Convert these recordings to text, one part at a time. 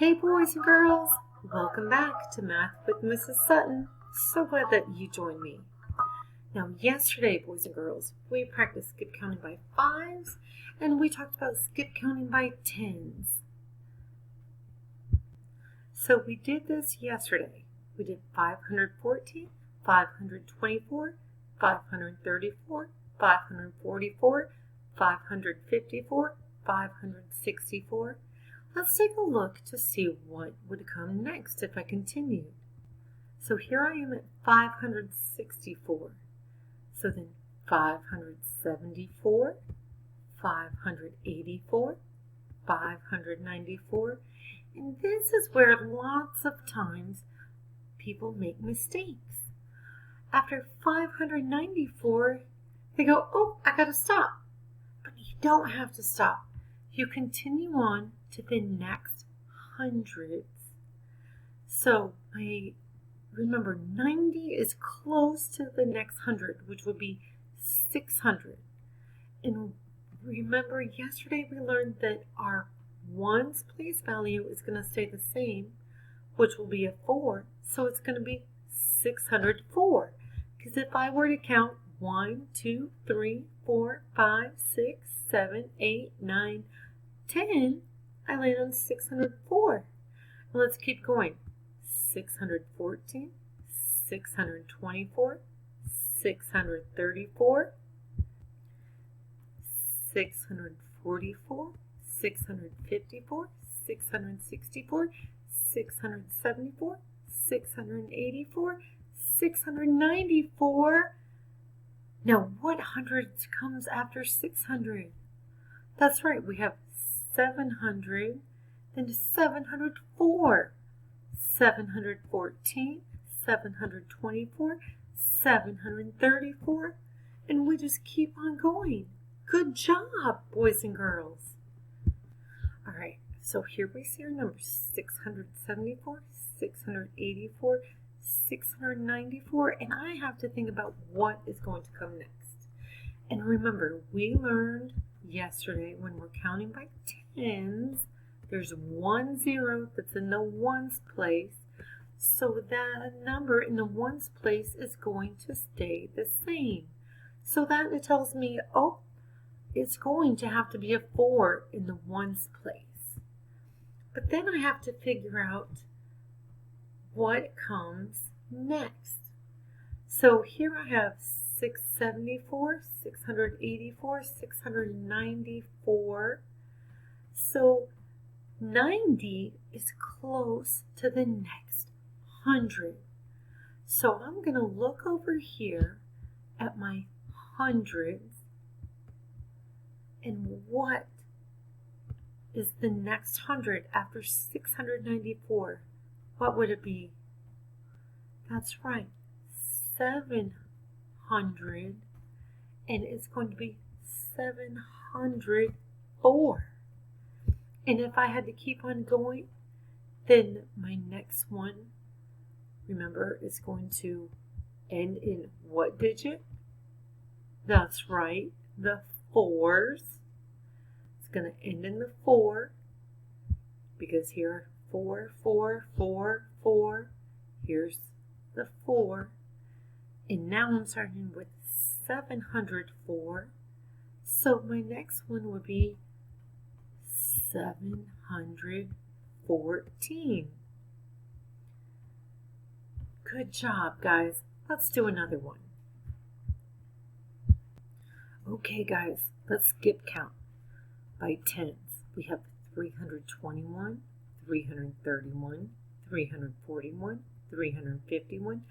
Hey boys and girls, welcome back to Math with Mrs. Sutton. So glad that you joined me. Now yesterday, boys and girls, we practiced skip counting by fives and we talked about skip counting by tens. So we did this yesterday. We did 514, 524, 534, 544, 554, 564. Let's take a look to see what would come next if I continued. So here I am at 564. So then 574, 584, 594. And this is where lots of times people make mistakes. After 594, they go, oh, I gotta stop. But you don't have to stop. You continue on to the next hundreds. So remember 90 is close to the next 100, which would be 600. And remember yesterday we learned that our ones place value is going to stay the same, which will be a 4. So it's going to be 604. Because if I were to count 1, 2, 3, 4, 5, 6, 7, 8, 9, 10, I land on 604. Now let's keep going. 614, 624, 634, 644, 654, 664, 674, 684, 694. Now what hundreds comes after 600? That's right, we have 700, then 704, 714, 724, 734, and we just keep on going. Good job, boys and girls. All right, so here we see our numbers, 674, 684, 694, and I have to think about what is going to come next. And remember, we learned yesterday when we're counting by tens, there's 1 0 that's in the ones place, so that number in the ones place is going to stay the same. So that it tells me, oh, it's going to have to be a 4 in the ones place. But then I have to figure out what comes next. So here I have 674, 684, 694. So 90 is close to the next 100. So I'm going to look over here at my hundreds and what is the next 100 after 694? What would it be? That's right, 700, and it's going to be 704. And if I had to keep on going, then my next one, remember, is going to end in what digit? That's right, the 4s. It's going to end in the 4 because here 4, 4, 4, 4. Here's the 4. And now I'm starting with 704. So my next one would be 714. Good job, guys. Let's do another one. Okay, guys, let's skip count by tens. We have 321, 331, 341, 351,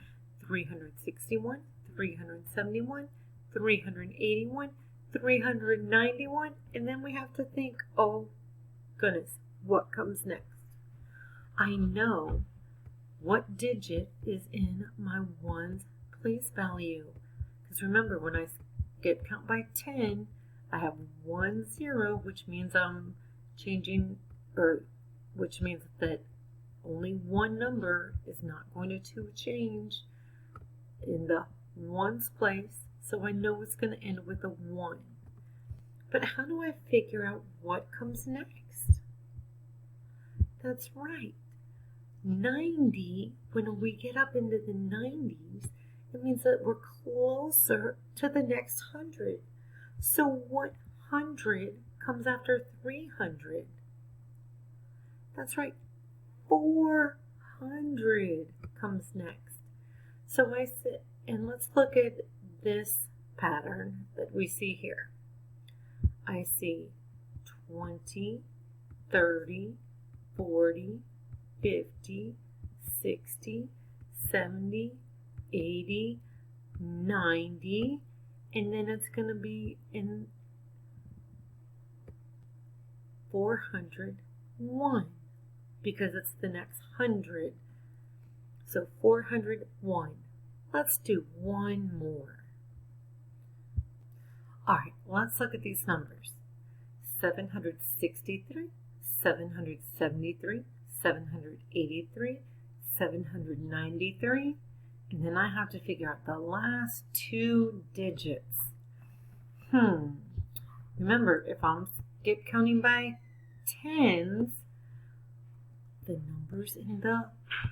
361, 371, 381, 391, and then we have to think, oh goodness, what comes next? I know what digit is in my ones place value. Because remember, when I skip count by 10, I have 1 0, which means I'm changing, or which means that only one number is not going to change in the ones place. So I know it's going to end with a 1. But how do I figure out what comes next? That's right. 90, when we get up into the 90s, it means that we're closer to the next 100. So what 100 comes after 300? That's right, 400 comes next. So I sit, and let's look at this pattern that we see here. I see 20, 30, 40, 50, 60, 70, 80, 90, and then it's going to be in 401 because it's the next 100. So 401. Let's do one more. All right, let's look at these numbers. 763, 773, 783, 793, and then I have to figure out the last two digits. Remember, if I'm skip counting by tens, the numbers in the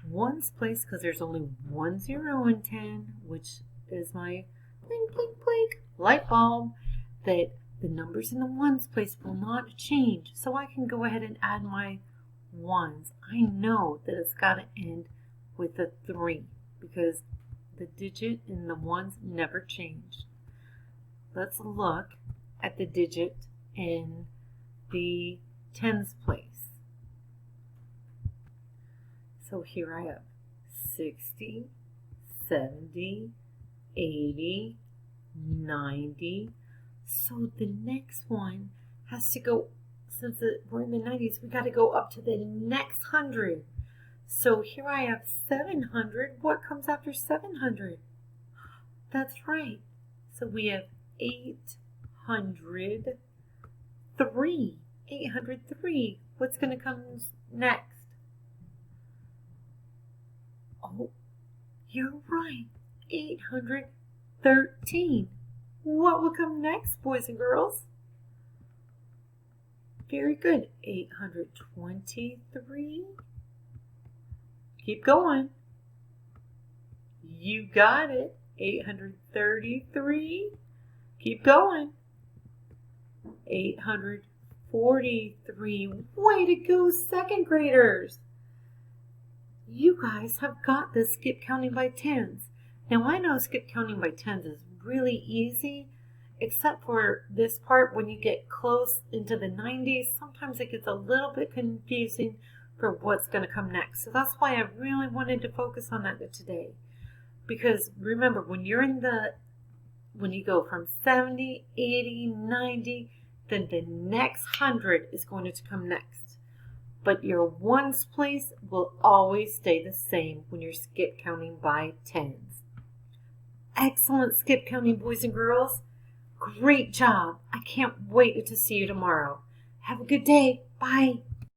ones place, because there's only 1 0 in 10, which is my blink, blink, blink light bulb, that the numbers in the ones place will not change. So I can go ahead and add my ones. I know that it's got to end with a 3 because the digit in the ones never changed. Let's look at the digit in the tens place. So here I have 60, 70, 80, 90. So the next one has to go, since we're in the 90s, we got to go up to the next 100. So here I have 700. What comes after 700? That's right. So we have 803. 803. What's going to come next? Oh, you're right. 813. What will come next, boys and girls? Very good. 823. Keep going. You got it. 833. Keep going. 843. Way to go, second graders. You guys have got this skip counting by tens. Now I know skip counting by tens is really easy, except for this part when you get close into the 90s. Sometimes it gets a little bit confusing for what's going to come next. So that's why I really wanted to focus on that today. Because remember, when you go from 70, 80, 90, then the next 100 is going to come next. But your ones place will always stay the same when you're skip counting by tens. Excellent skip counting, boys and girls. Great job. I can't wait to see you tomorrow. Have a good day. Bye.